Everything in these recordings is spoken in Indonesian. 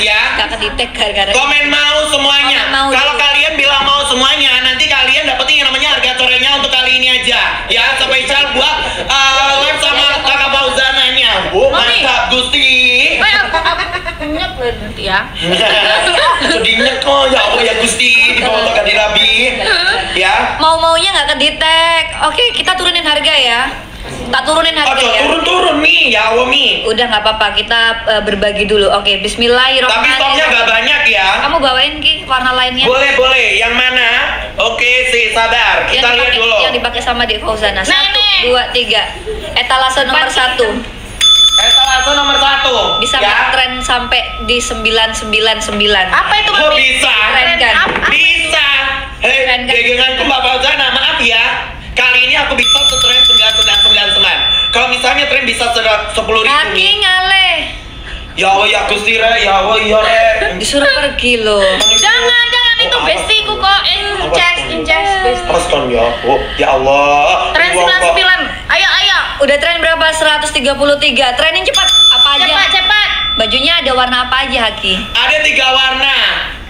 Ya. Gak kedetek gara-gara. Komen mau semuanya. Kalau kalian bilang mau semuanya, nanti kalian dapetin yang namanya harga corenya untuk kali ini aja. Ya, spesial buat live sama Kakak Fauzananya. Mantap Gusti. Nyek ya. Sedihnya kok ya Allah ya Gusti, dibawa ke dirabi. Ya. Mau-maunya nggak kedetek. Oke, kita turunin harga ya. Tak turunin harga ya. Turun Mi, ya Allah Mi. Udah nggak apa-apa, kita berbagi dulu. Oke, Bismillahirrahmanirrahim. Tapi stoknya nggak banyak ya. Kamu bawain Ki warna lainnya. Boleh. Yang mana? Oke, sabar. Kita lihat dulu. Yang dipakai sama Dik Fauzana. 1, 2, 3. Etalase nomor 1. Etalase nomor 1. Bisa tren sampai di 999. Apa itu? Kok bisa? Keren kan? Bisa. Hei, gegenganku Mbak Fauzana, maaf ya. Kali ini aku bisa setren 9999. Kalau misalnya tren bisa 10.000. Kaki ngaleh. Ya Allah ya Gusti Re, ya Allah ya Re. Disuruh pergi loh. Jangan itu bestiku kok. Inces besti. Astaga ya. Oh, ya Allah. Tren 99. Ayo. Udah tren berapa? 133. Trenin cepat. Apa aja? Cepat. Bajunya ada warna apa aja, Haki? Ada 3 warna.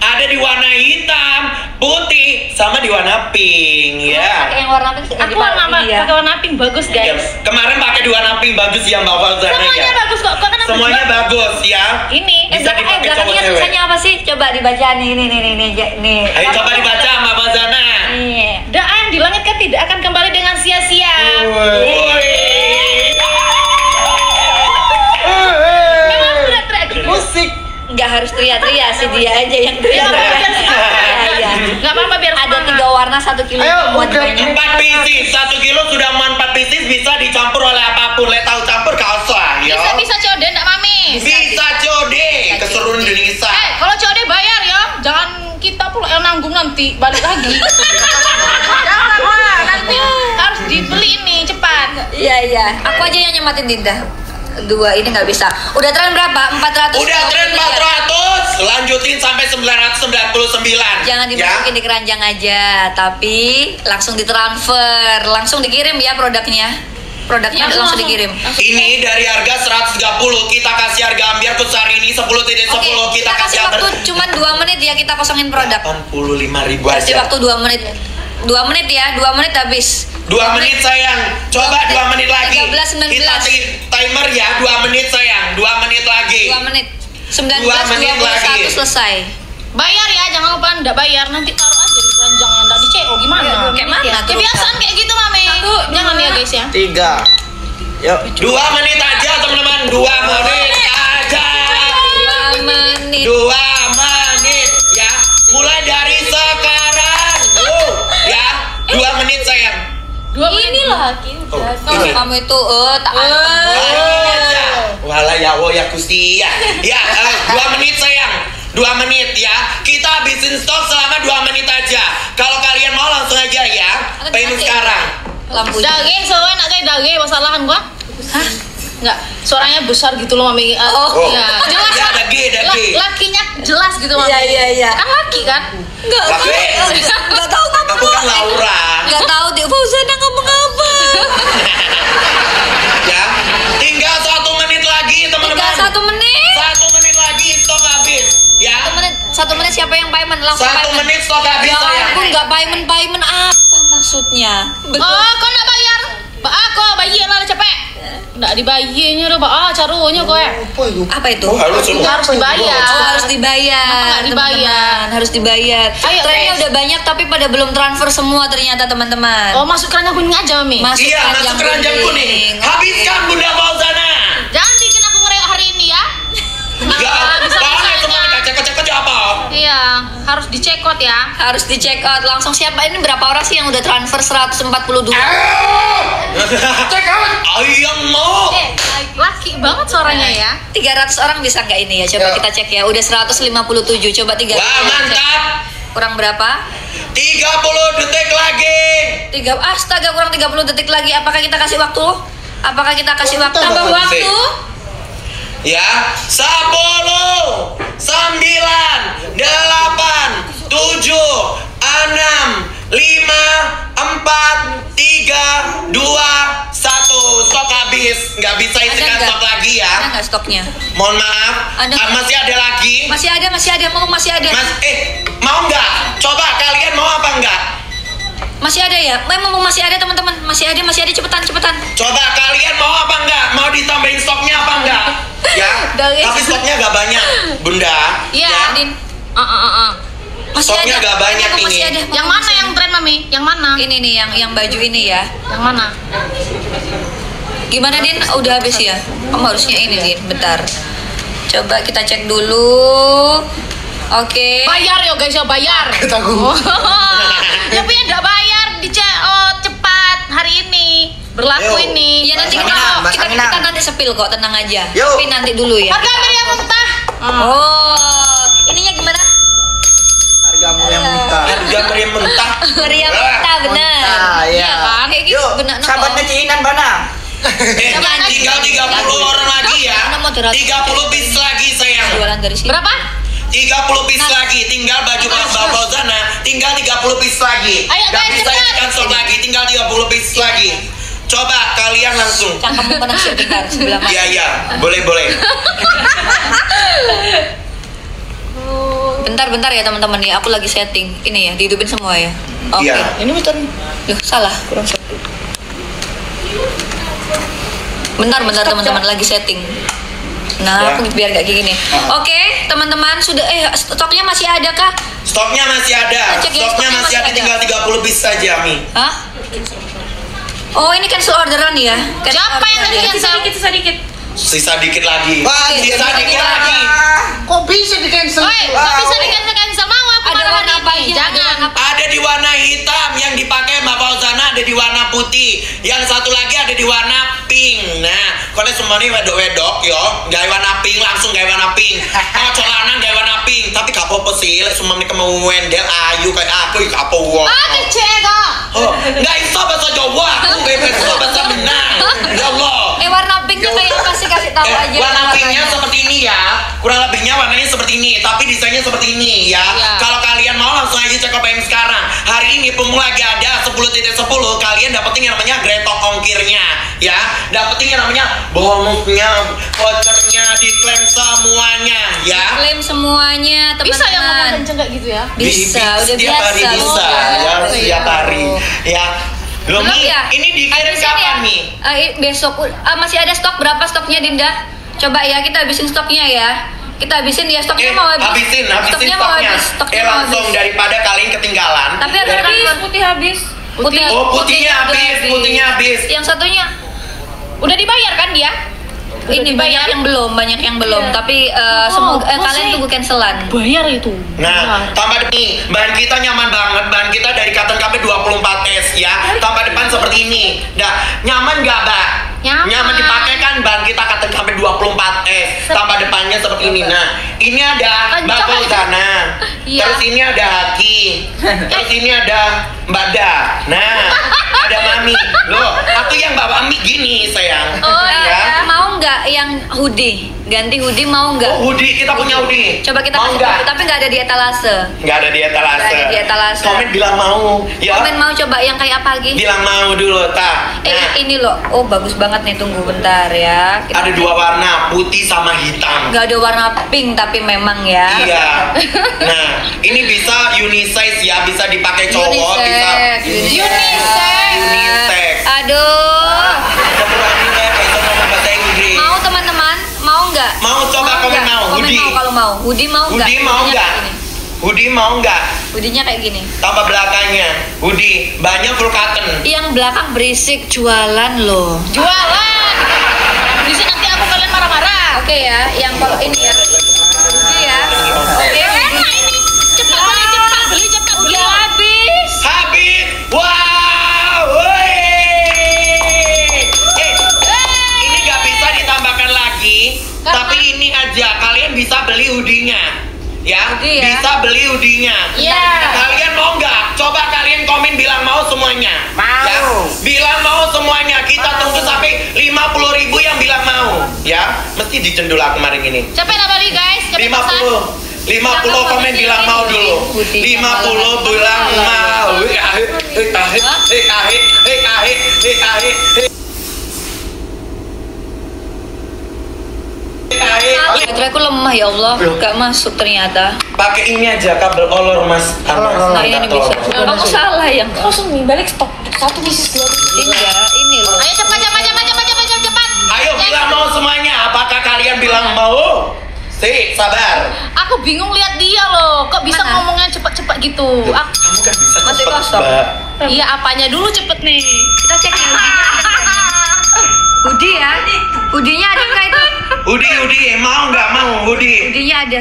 Ada di warna hitam, putih, sama di warna pink ya. Pakai yang warna pink. Aku pakai warna pink bagus guys. Ya, kemarin pakai di warna pink bagus ya Mbak Fauzana ya. Semuanya bagus kok. Semuanya bagus ya. Ini Bisa dipakai cowok belakangnya cewek. tulisannya apa sih? Coba dibaca nih. Ayo coba dibaca Mbak Fauzana. Doa yang di langit kan tidak akan kembali dengan sia-sia. Memang udah teriak musik. Nggak harus teriak-teriak sih, dia aja yang teriak. Iya. Nggak apa-apa biar ada 3 warna 1 kilo. Muat banyak. 4 pieces, 1 kilo sudah muat 4 pieces, bisa dicampur oleh apapun. Tahu campur gak usah ya. Bisa COD enggak Mami? Bisa COD ke seluruh Indonesia. Kalau COD bayar ya, jangan kita pula yang nanggung nanti balik lagi. Jangan lah, nanti harus dibeli ini cepat. Iya. Aku aja yang nyematin Dinda. 2 ini nggak bisa. Udah tren berapa? 400. Udah tren 400, lanjutin sampai 999. Jangan dimasukin di keranjang aja, tapi langsung ditransfer, langsung dikirim ya produknya. Produknya langsung dikirim. Ini dari harga 130 kita kasih harga ambiar khusus hari ini 10.10 kita kasih waktu cuma 2 menit ya, kita kosongin produk. 85.000 aja. Kasih waktu 2 menit. 2 menit ya, 2 menit habis. 2 menit sayang. Coba 2 menit lagi. 13, 19. Kita timer ya, 2 menit sayang. 2 menit lagi. 2 menit. 19, 2 menit 21 lagi. selesai. Bayar ya, jangan lupa enggak bayar nanti taruh aja di keranjang yang enggak di CO gimana? Kayak mana? Kebiasaan kayak gitu Mami. Jangan ya guys ya. 3. Yuk. 2 menit aja teman-teman. 2 menit aja. 2 menit. 2 menit ya. Mulai dari sekarang. Ya. 2 menit sayang. 2 menit. Ini loh Haki udah. Ini. Kamu itu tak Walah ya Allah ya Gusti ya. Ya, 2 menit sayang. 2 menit ya. Kita habisin stok selama 2 menit aja. Kalau kalian mau langsung aja ya. Pengen sekarang. lampu. Daging soalnya nak kayak daging masalahan gua. Hah? Enggak, suaranya besar gitu loh Mami. Oh. Ya. Jelas. Ya daging. Lakinya jelas gitu Mami. Iya. Kan laki kan? Enggak tahu ngomong. Aku kan Laura. Enggak tahu Dik Fauzana ngomong apa. Ya. Tinggal 1 menit lagi teman-teman. Tinggal 1 menit. 1 menit lagi stok habis. Ya. 1 menit siapa yang payment? Langsung 1 payment. menit stok habis Ya sayang. ampun, enggak payment apa maksudnya? Oh, kau nak bayar? Kau bayar lah cepet. Nggak dibayarnya udah carunya kau ya. Apa itu? Harus dibayar. Harus dibayar. Kenapa nggak dibayar? Teman-teman. Harus dibayar. Ayo, Trennya guys. udah banyak tapi pada belum transfer semua ternyata teman-teman. Oh, masuk keranjang kuning aja Mami. Masuk Iya, masuk keranjang kuning. Habiskan Bunda Fauzana. Jangan bikin aku ngereok hari ini ya. Enggak, Bisa-bisanya. cuma kacak-kacak aja apa? Iya, harus dicekot ya. Harus di check out langsung. Siapa ini berapa orang sih yang udah transfer 142? Cek out. Ayang mau. Laki banget suaranya ya. 300 orang bisa nggak ini ya? Coba kita cek ya. Udah 157. Coba 300. Wah, mantap. Kurang berapa? 30 detik lagi. Astaga, kurang 30 detik lagi. Apakah kita kasih waktu? Tambah waktu? Ya, 10, 9, 8, 7, 6, 5, 4, 3, 2, 1. Stok habis. Nggak bisa isikan stok lagi ya. nggak stoknya? Mohon maaf. Masih ada lagi? Masih ada. Masih ada. Mau nggak? Coba kalian mau apa enggak? Masih ada ya? Memang masih ada teman-teman. Masih ada. Cepetan. Coba kalian mau apa enggak? Mau ditambahin stoknya apa enggak? Ya. Tapi stoknya nggak banyak, Bunda. Iya, ya. Din. Masih stoknya ada. nggak banyak ini. Masih ada. Yang mana yang tren, Mami? Yang mana? Ini nih yang baju ini ya. Yang mana? Gimana, Din? Udah habis ya? Kamu harusnya ini, Din. Bentar. Coba kita cek dulu. Oke. Bayar ya guys ya, bayar. Tapi enggak bayar cepat hari ini. Berlaku Yo. ini. Ya nanti Mas kita Aminah. nanti sepil kok, tenang aja. Yo. Tapi nanti dulu ya. Harga meriah mentah. Oh, ininya gimana? Hargamu yang mentah. Harga meriam mentah. Meriah mentah, benar. Mentah, ya. Iya kan? Kayak gitu Yuk, benar. sahabatnya Ciinan Bana. Tinggal 30 orang lagi ya. 30 piece lagi sayang. Jualan dari sini. Berapa? 30 piece lagi, tinggal baju Mbak Fauzana, tinggal 30 piece lagi. Ayo, Gak guys, bisa cepat. ikan stok lagi, tinggal 30 piece lagi. Coba kalian langsung. Cangkemmu kena sebentar sebelah mana? Iya, boleh. Bentar ya teman-teman ya, aku lagi setting. Ini ya, dihidupin semua ya. Oke. Iya. Ini bentar. Loh, salah, kurang satu. Bentar teman-teman lagi setting. Nah, Ya. aku biar gak kayak gini. Oke, teman-teman sudah stoknya masih ada kah? Stoknya masih ada. Cek ya, Stoknya masih ada, tinggal 30 piece saja, Mi. Hah? Oh, ini cancel orderan ya? Siapa yang tadi cancel? Sedikit. Sisa dikit lagi. Wah, Sisa dikit lagi. Kok bisa di cancel? Woi, nggak bisa di-cancel mau aku Ada marah warna hari apa ini. aja? Jangan. Ada di warna hitam yang dipakai Mbak Fauzana, ada di warna putih. Yang satu lagi ada di warna pink. Nah, kalau semua ini wedok-wedok yo, gaya warna pink langsung gaya warna pink. Oh, celana gaya warna pink. Tapi gak apa-apa sih, lek semua ini mau wendel ayu kayak aku gak apa-apa. Kecil kok. Oh, nggak iso bahasa Jawa, aku iso bahasa Minang. Ya Allah. Warna pinknya kayak kasih tahu aja. Warna pinknya seperti ini ya, kurang lebihnya warnanya seperti ini, tapi desainnya seperti ini ya. Iya. Kalau kalian mau langsung aja cek OPM sekarang. Hari ini promo lagi ada 10.10, kalian dapetin yang namanya gretok ongkirnya ya, dapetin yang namanya bonusnya, vouchernya, diklaim semuanya ya. Klaim semuanya, teman-teman. Bisa ya ngomong kenceng kayak gitu ya? Bisa, udah Setiap hari biasa. bisa ya, setiap hari ya. Loh, Belum Mi, ya? ini dikirim Habisin kapan, ya? Mi? Besok. Masih ada stok, berapa stoknya Dinda? Coba ya, kita habisin stoknya ya. Kita habisin ya, stoknya mau habis. habisin Stoknya mau stoknya. habis. Stoknya mau Langsung habis. daripada kalian ketinggalan. Tapi habis. Putih habis. Putih. Oh, putihnya habis, putihnya habis. Yang satunya Udah dibayar kan dia? ini banyak yang belum, Iya. tapi semoga kalian tunggu cancelan. Bayar itu. Nah, tambah nih, bahan kita nyaman banget. Bahan kita dari Cotton Cafe 24S ya. Tambah depan seperti ini. Nah, nyaman nggak, Mbak? Nyaman. Dipakai kan bahan kita Cotton Cafe 24S. Tambah depannya seperti ini. Nah, ini ada Mbak Kencang. Fauzana. Iya. Terus ini ada Haki. Terus ini ada Mbak Da. Nah, ada Mami. Loh, aku yang bawa mie gini, sayang. Oh ya. mau nggak yang hoodie? Ganti hoodie mau nggak? Oh, hoodie, kita punya hoodie. Coba kita mau kasih nggak? tahu, tapi nggak ada di etalase. Nggak ada di etalase. Nggak ada di etalase. Komen bilang mau. Ya. Komen mau coba yang kayak apa lagi? Bilang mau dulu, tak. Nah, Ini loh, oh bagus banget nih, tunggu bentar ya. ada dua warna, putih sama hitam. Nggak ada warna pink tapi memang ya. Iya. Nah, ini bisa unisex ya, bisa dipakai cowok, bisa unisex. Aduh. Sebenarnya nggak bisa ngomong bahasa Inggris. Mau teman-teman? Mau nggak? Mau coba komen nggak? mau, Komen hoodie. mau kalau mau. Hoodie mau nggak? Hoodie mau Hoodie-nya nggak? kayak gini. Hoodie mau nggak? Hoodie-nya kayak gini. Tambah belakangnya, hoodie, banyak full cotton. Yang belakang berisik jualan loh. Jualan. Di sini nanti aku kalian marah-marah. Oke ya, yang kalau ini ya. Hoodie ya. Oke. Enak ini. Cepat beli, cepat beli. Udah habis. Habis. Wow. Woi. Ini nggak bisa ditambahkan lagi, tapi ini aja kalian bisa beli hoodie-nya. Ya, Hoodie ya. bisa beli hoodie-nya. Iya. Kalian mau nggak? Coba kalian komen bilang mau semuanya. Mau. Ya, bilang mau semuanya. Kita tunggu sampai 50.000 yang bilang mau. Ya, mesti dicendul aku kemarin ini. Siapa yang beli guys? Cepet pesan. 50 komen bilang mau dulu. 50 bilang mau. Baik. Bateraiku lemah ya Allah, gak masuk ternyata. Pakai ini aja kabel olor Mas. Nah ini bisa. Kamu salah yang. Langsung nih balik stop. 1 bisnis 2. Enggak, ini loh. Ayo cepat. Ayo bilang mau semuanya. Apakah kalian bilang mau? Sabar. Aku bingung lihat dia loh. Kok bisa Mana? ngomongnya cepet-cepet gitu? Kamu kan bisa Masih cepet, kosong. Mbak. Iya, apanya dulu cepet nih? Kita cek nih hoodie ya. Hoodie-nya ada nggak itu? Udi, mau nggak mau Udi? Hoodie-nya ada.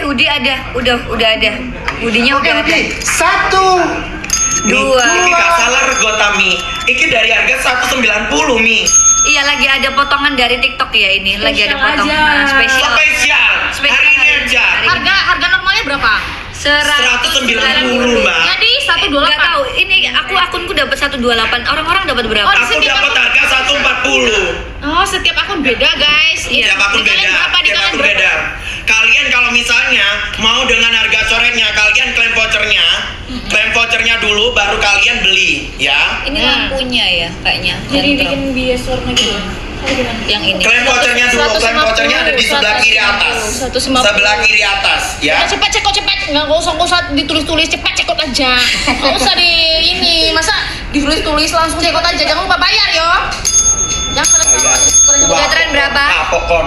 Hoodie ada. Udah ada. Hoodie-nya udah ada. 1. Dua. Ini gak salah regotami. Ini dari harga 190 Mi. Iya lagi ada potongan dari TikTok ya ini. Lagi ada Spesial potongan aja. spesial. Spesial. Hari ini aja. Harga normalnya berapa? 190 Mbak. Jadi Nggak 128. tahu. Ini akunku dapat 128. Orang-orang dapat berapa? Oh, di Aku sini dapat harga 140. Oh, setiap akun beda, guys. Iya. Tiap akun Di kalian beda. berapa? Di Tiap kalian akun berapa? beda. Kalian kalau misalnya mau dengan harga coretnya, kalian klaim vouchernya. Klaim vouchernya dulu baru kalian beli, ya. Ini lampunya ya kayaknya. Jadi Yang bikin bias warna gitu. yang ini. Klaim vouchernya dulu, klaim 150, vouchernya ada di sebelah kiri atas. 150. Sebelah kiri atas, ya. Cepet cekot cepet, nggak usah ditulis-tulis, cepet cekot aja. Nggak usah di ini, masa ditulis-tulis langsung cekot aja, jangan lupa bayar yo. Jangan pada Bayar. Udah tren berapa? Pokon.